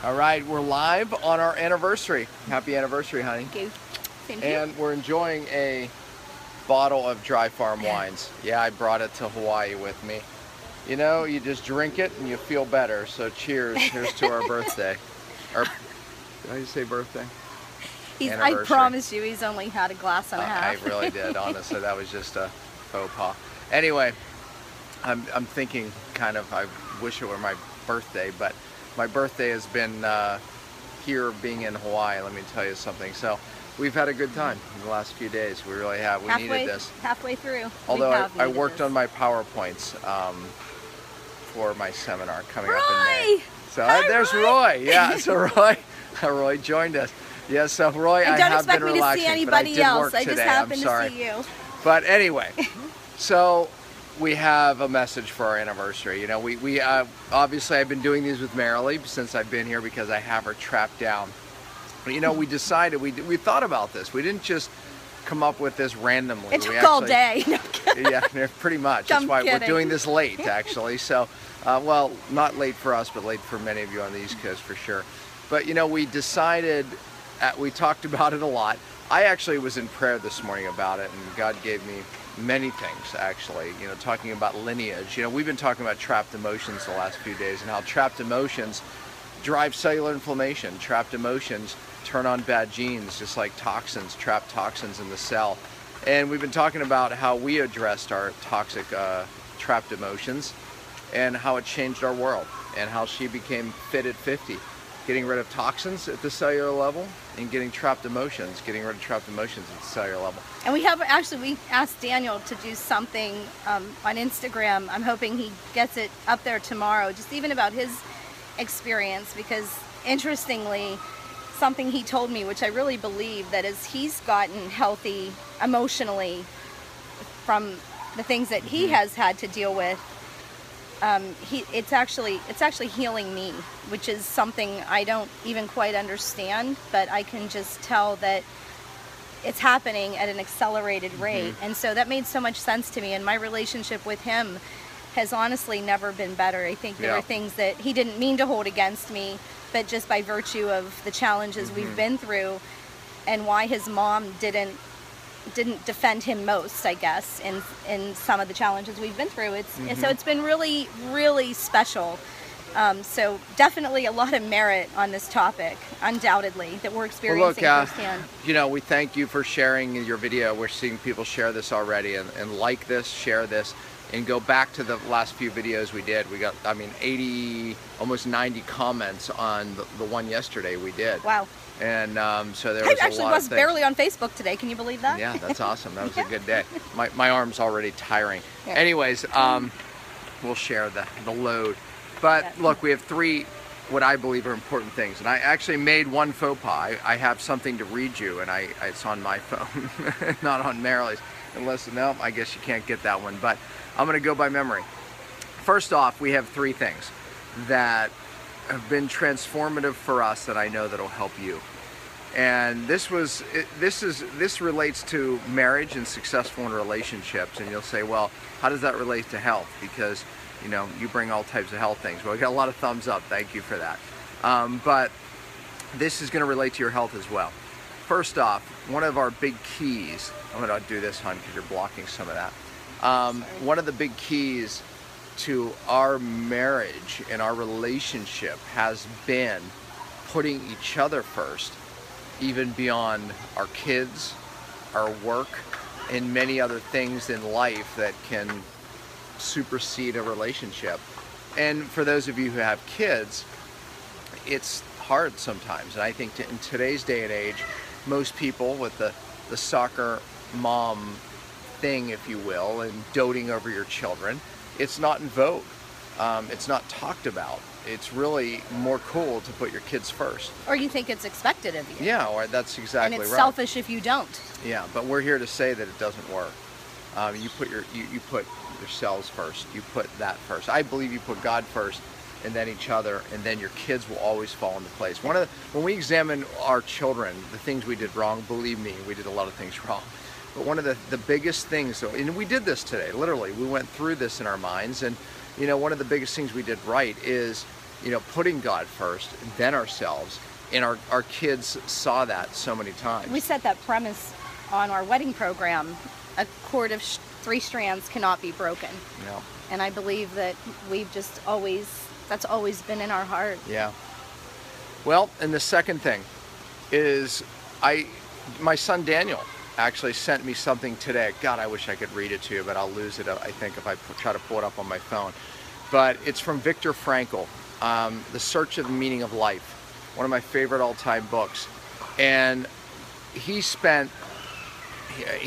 All right, we're live on our anniversary. Happy anniversary, honey. Thank you. Same to you. And we're enjoying a bottle of Dry Farm wines. Yeah, I brought it to Hawaii with me. You know, you just drink it and you feel better. So cheers. Here's to our birthday. Or, did I just say birthday? I promise you, he's only had a glass and a half. I really did, honestly. That was just a faux pas. Anyway, I'm thinking kind of, I wish it were my birthday, but my birthday has been here being in Hawaii, let me tell you something. So we've had a good time in the last few days. We really have. We needed this. Halfway through. Although I worked on my PowerPoints for my seminar coming up in May. So there's Roy. Yeah, so Roy joined us. Yeah, so Roy, I have been relaxing, don't expect me to see anybody else. I just happened to see you. But anyway, so we have a message for our anniversary. You know, we obviously I've been doing these with Marilee since I've been here because I have her trapped down. But, you know, we decided, we thought about this. We didn't just come up with this randomly. It took all day. Yeah, pretty much. That's why we're doing this late, actually. So, well, not late for us, but late for many of you on the East Coast for sure. But, you know, we decided, we talked about it a lot. I actually was in prayer this morning about it, and God gave me many things, actually, you know, talking about lineage. You know, we've been talking about trapped emotions the last few days and how trapped emotions drive cellular inflammation. Trapped emotions turn on bad genes, just like toxins, trapped toxins in the cell. And we've been talking about how we addressed our toxic trapped emotions and how it changed our world and how she became fit at 50. Getting rid of toxins at the cellular level and getting trapped emotions, at the cellular level. And we asked Daniel to do something on Instagram. I'm hoping he gets it up there tomorrow, just even about his experience, because interestingly, something he told me, which I really believe, that as he's gotten healthy emotionally from the things that he has had to deal with, it's actually healing me, which is something I don't even quite understand, but I can just tell that it's happening at an accelerated rate. And so that made so much sense to me, and my relationship with him has honestly never been better. I think there were things that he didn't mean to hold against me, but just by virtue of the challenges we've been through and why his mom didn't defend him most, I guess, in some of the challenges we've been through. So it's been really, really special. So definitely a lot of merit on this topic, undoubtedly, that we're experiencing firsthand. You know, we thank you for sharing your video. We're seeing people share this already and like this, share this, and go back to the last few videos we did. We got, I mean, 80, almost 90 comments on the one yesterday we did. Wow. And so there was I actually a lot was of things. Barely on Facebook today. Can you believe that? Yeah, that's awesome. That was a good day. My arm's already tiring. Yeah. Anyways, we'll share the load. But look, we have three what I believe are important things. And I actually made one faux pas. I have something to read you, and it's on my phone, not on Marilee's. Unless, no, I guess you can't get that one. But I'm going to go by memory. First off, we have three things that have been transformative for us that I know that'll help you. And this relates to marriage and successful in relationships. And you'll say, well, how does that relate to health? Because, you know, you bring all types of health things. Well, we got a lot of thumbs up. Thank you for that. But this is going to relate to your health as well. First off, one of our big keys, I'm going to do this, hon, because you're blocking some of that. One of the big keys to our marriage and our relationship has been putting each other first, even beyond our kids, our work, and many other things in life that can supersede a relationship. And for those of you who have kids, it's hard sometimes. And I think in today's day and age, most people with the soccer mom thing, if you will, and doting over your children, it's not in vogue. It's not talked about. It's really more cool to put your kids first. Or you think it's expected of you. Yeah, or that's exactly right. And it's selfish if you don't. Yeah, but we're here to say that it doesn't work. You put yourselves first. You put that first. I believe you put God first, and then each other, and then your kids will always fall into place. When we examine our children, the things we did wrong, believe me, we did a lot of things wrong. But one of the biggest things, and we did this today, literally, we went through this in our minds, and you know, one of the biggest things we did right is putting God first, then ourselves. And our kids saw that so many times. We set that premise on our wedding program. A cord of 3 strands cannot be broken. Yeah. And I believe that we've just always, that's always been in our heart. Yeah. Well, and the second thing is my son Daniel actually sent me something today. God, I wish I could read it to you, but I'll lose it, I think, if I try to pull it up on my phone. But it's from Viktor Frankl, The Search of the Meaning of Life, one of my favorite all-time books. And he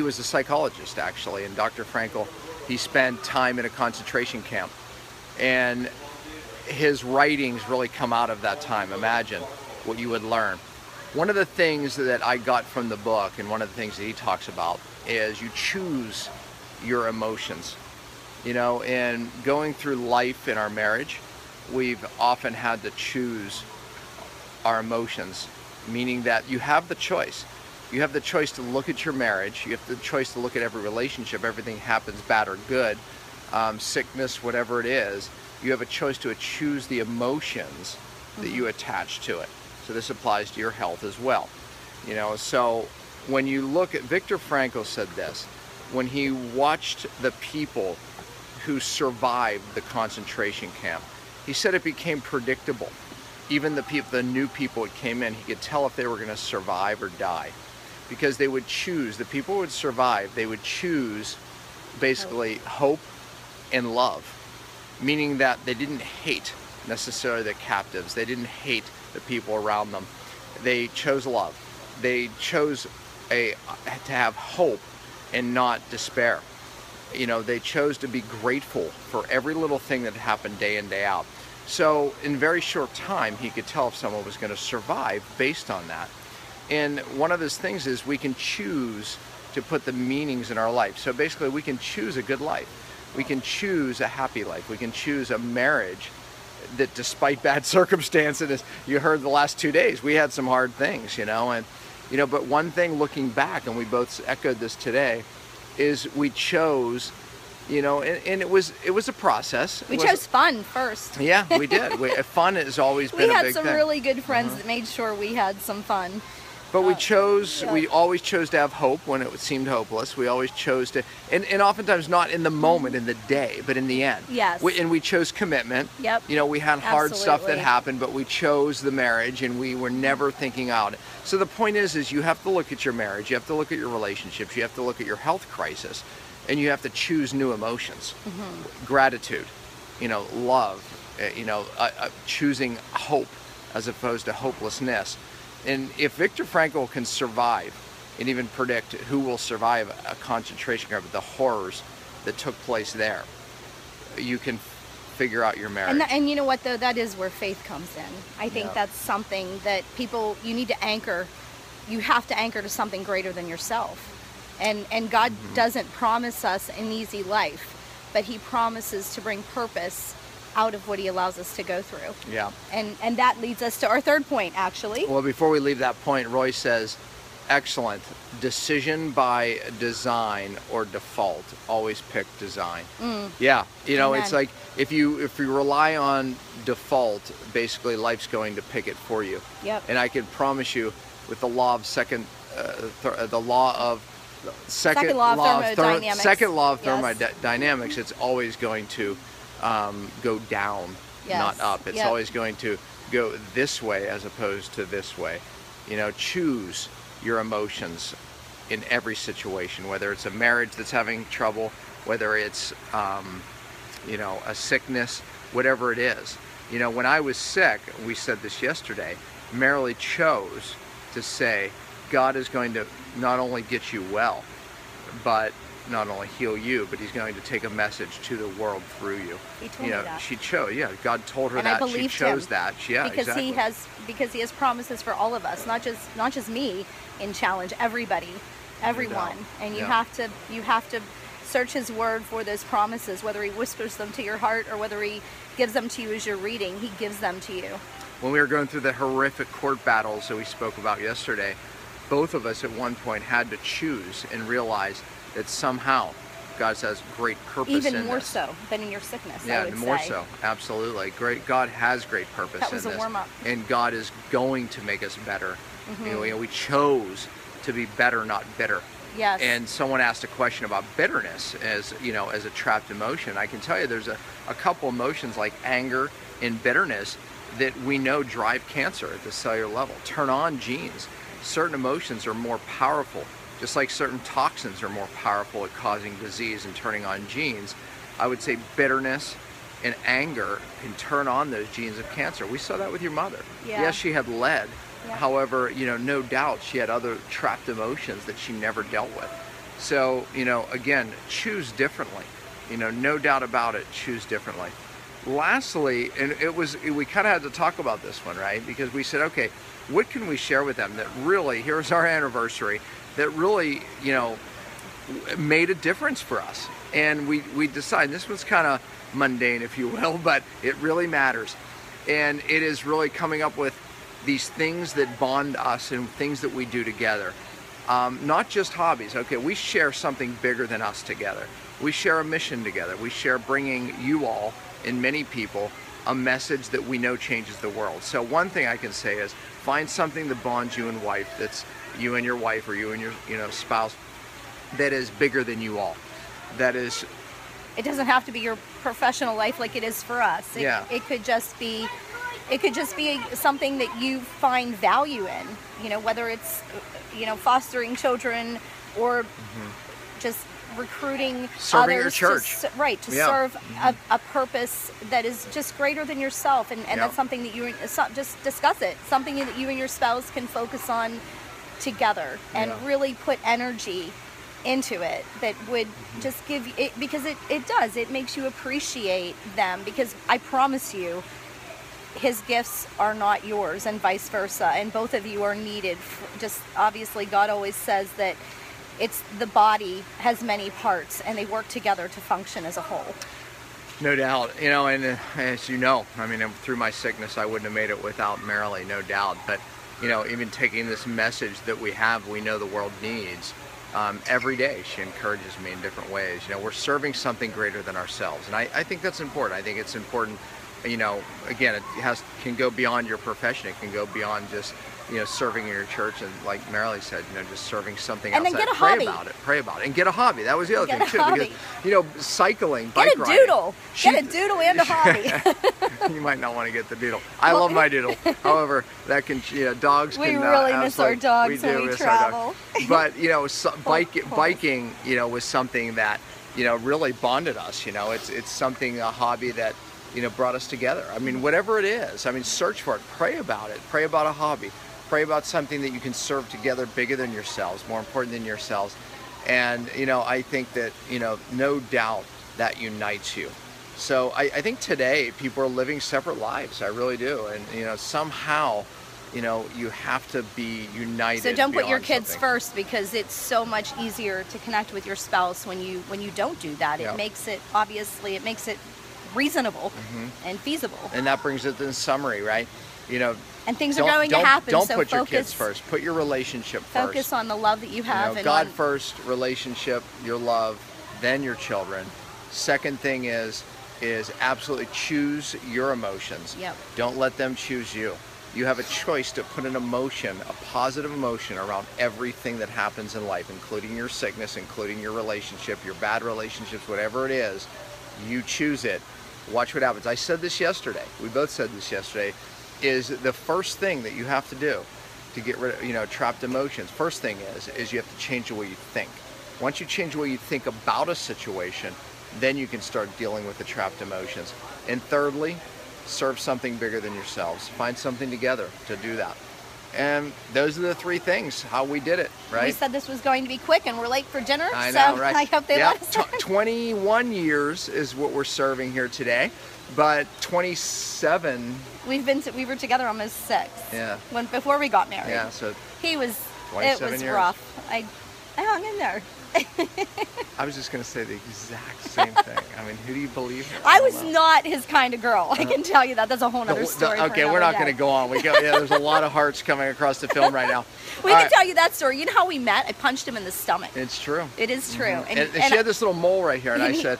was a psychologist, actually, and Dr. Frankl, he spent time in a concentration camp. And his writings really come out of that time. Imagine what you would learn. One of the things that I got from the book, and one of the things that he talks about, is you choose your emotions. In going through life in our marriage, we've often had to choose our emotions, meaning that you have the choice. You have the choice to look at your marriage. You have the choice to look at every relationship. Everything happens, bad or good, sickness, whatever it is. You have a choice to choose the emotions that you attach to it. So this applies to your health as well. So when you look at, Viktor Frankl said this, when he watched the people who survived the concentration camp, he said it became predictable. Even the new people that came in, he could tell if they were going to survive or die, because they would choose, the people who would survive, they would choose basically hope and love, meaning that they didn't hate necessarily the captives. They didn't hate the people around them. They chose love. They chose to have hope and not despair. They chose to be grateful for every little thing that happened day in, day out. So in very short time, he could tell if someone was going to survive based on that. And one of his things is we can choose to put the meanings in our life. So basically we can choose a good life. We can choose a happy life. We can choose a marriage that, despite bad circumstances, as you heard the last 2 days, we had some hard things, but one thing looking back, and we both echoed this today, is we chose, and it was a process. We chose fun first. Yeah, we did. Fun has always been a big thing. We had some really good friends that made sure we had some fun. But we always chose to have hope when it seemed hopeless. We always chose to, and oftentimes not in the moment, in the day, but in the end. Yes. And we chose commitment. Yep. We had hard stuff that Absolutely. happened, but we chose the marriage, and we were never thinking out. So the point is you have to look at your marriage, you have to look at your relationships, you have to look at your health crisis, and you have to choose new emotions. Gratitude, love, choosing hope as opposed to hopelessness. And if Viktor Frankl can survive and even predict who will survive a concentration camp, the horrors that took place there, you can figure out your marriage. And you know what, though? That is where faith comes in. I think that's something that you need to anchor. You have to anchor to something greater than yourself. And God doesn't promise us an easy life, but he promises to bring purpose out of what he allows us to go through. Yeah. And that leads us to our third point, actually. Well, before we leave that point, Roy says, excellent. Decision by design or default. Always pick design. Yeah. Amen. It's like if you rely on default, basically life's going to pick it for you. Yep. And I can promise you, with the law of second law of thermodynamics, it's always going to go down, not up. It's always going to go this way as opposed to this way. Choose your emotions in every situation, whether it's a marriage that's having trouble, whether it's a sickness, whatever it is. When I was sick, we said this yesterday, Marilee chose to say, God is going to not only get you well, but not only heal you, but he's going to take a message to the world through you. He told me that. She chose, God told her and that. I believed she chose him, that. Because exactly. he has promises for all of us, not just me in challenge, everybody, everyone. And you have to search his word for those promises, whether he whispers them to your heart or whether he gives them to you as you're reading. He gives them to you. When we were going through the horrific court battles that we spoke about yesterday, both of us at one point had to choose and realize that somehow God has great purpose Even in more this. so than in your sickness, Yeah, I would more say. so. Absolutely. Great. God has great purpose That was in a this. warm-up. And God is going to make us better. You know, we chose to be better, not bitter. Yes. And someone asked a question about bitterness as, you know, as a trapped emotion. I can tell you there's a couple emotions like anger and bitterness that we know drive cancer at the cellular level, turn on genes. Certain emotions are more powerful, just like certain toxins are more powerful at causing disease and turning on genes. I would say bitterness and anger can turn on those genes of cancer. We saw that with your mother. Yeah. Yes, she had lead. Yeah. However, you know, no doubt she had other trapped emotions that she never dealt with. So, you know, again, choose differently. You know, no doubt about it, choose differently. Lastly, and we kind of had to talk about this one, right? Because we said, okay, what can we share with them that really, here's our anniversary, that really, you know, made a difference for us. And we decided, this was kind of mundane, if you will, but it really matters. And it is really coming up with these things that bond us and things that we do together. Not just hobbies. Okay, we share something bigger than us together. We share a mission together. We share bringing you all and many people a message that we know changes the world. So one thing I can say is find something that bonds you and wife, that's you and your wife or you and your, you know, spouse, that is bigger than you all. That is, It doesn't have to be your professional life like it is for us. It could just be something that you find value in, you know, whether it's, you know, fostering children or just recruiting serving others your church. to serve a purpose that is just greater than yourself, and that's something that you just discuss it, something that you and your spouse can focus on together and really put energy into it that would just give you it, because it makes you appreciate them, because I promise you his gifts are not yours and vice versa, and both of you are needed. Just obviously God always says that it's the body has many parts and they work together to function as a whole. No doubt, you know, and as you know, I mean, through my sickness, I wouldn't have made it without Marilee, no doubt. But, you know, even taking this message that we know the world needs, every day she encourages me in different ways. You know, we're serving something greater than ourselves, and I think that's important. I think it's important, you know, again, it can go beyond your profession. It can go beyond just, you know, serving in your church, and like Marilee said, you know, just serving something and outside. Then get a pray hobby. Pray about it, and get a hobby. That was the other Get thing a too, hobby. because, you know, cycling, bike Get a riding. doodle. Get a doodle and a hobby. You might not want to get the doodle. I love my doodle. However, that can, you know, dogs We can. really miss our dogs when we miss our dogs. travel. But, you know, biking, you know, was something that, you know, really bonded us. You know, it's something, a hobby that, you know, brought us together. I mean, whatever it is, I mean, search for it, pray about it, pray about a hobby, pray about something that you can serve together bigger than yourselves, more important than yourselves. And, you know, I think that, you know, no doubt that unites you. So I think today people are living separate lives. I really do. And, you know, somehow, you know, you have to be united. So don't put your beyond kids something. first, because it's so much easier to connect with your spouse when you don't do that. Yeah. It makes it, obviously, it makes it reasonable and feasible. And that brings it to summary, right? You know, And things are going to happen. Don't so put your focus, kids first. Put your relationship first. Focus on the love that you have. You know, and God on, first, relationship, your love, then your children. Second thing is absolutely choose your emotions. Yep. Don't let them choose you. You have a choice to put an emotion, a positive emotion, around everything that happens in life, including your sickness, including your relationship, your bad relationships, whatever it is. You choose it. Watch what happens. I said this yesterday. We both said this yesterday. Is the first thing that you have to do to get rid of, you know, trapped emotions. First thing is you have to change the way you think. Once you change the way you think about a situation, then you can start dealing with the trapped emotions. And thirdly, serve something bigger than yourselves. Find something together to do that. And those are the three things, how we did it, right? We said this was going to be quick, and we're late for dinner. I know, right? I hope they let us. 21 years is what we're serving here today, but 27. We were together almost 6. Yeah. Before we got married. Yeah, so It 27 was years. rough. I hung in there. I was just going to say the exact same thing. I mean, who do you believe? I was not his kind of girl. I can tell you that. That's a whole other story. Okay, we're not going to go on. Yeah, there's a lot of hearts coming across the film right now. We can tell you that story. You know how we met? I punched him in the stomach. It's true. It is true. And she had this little mole right here, and I said,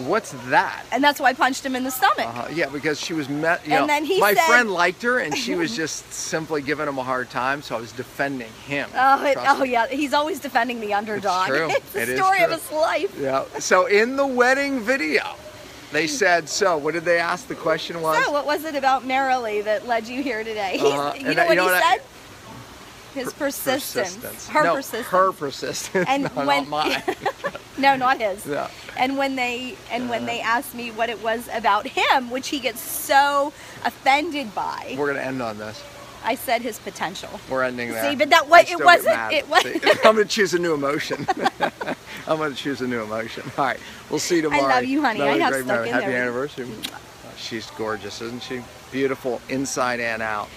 "What's that?" And that's why I punched him in the stomach. Yeah, because she was met. And then he my said- friend liked her, and she was just simply giving him a hard time. So I was defending him. Oh yeah, he's always defending the underdog. It's true. It's the It is story of true. his life. Yeah. So in the wedding video, they said, "So what did they ask? The question was." So what was it about Marilee that led you here today? You know and what he said? His persistence. Her persistence. Her persistence. And no, when not mine. no, not his. Yeah. And when they asked me what it was about him, which he gets so offended by, We're gonna end on this. I said his potential. We're ending there. See, but that what I it still get wasn't. mad. It was. See, I'm gonna choose a new emotion. I'm gonna choose a new emotion. All right, we'll see you tomorrow. love you, honey. Another I have great stuck moment. in Happy there. anniversary. She's gorgeous, isn't she? Beautiful inside and out.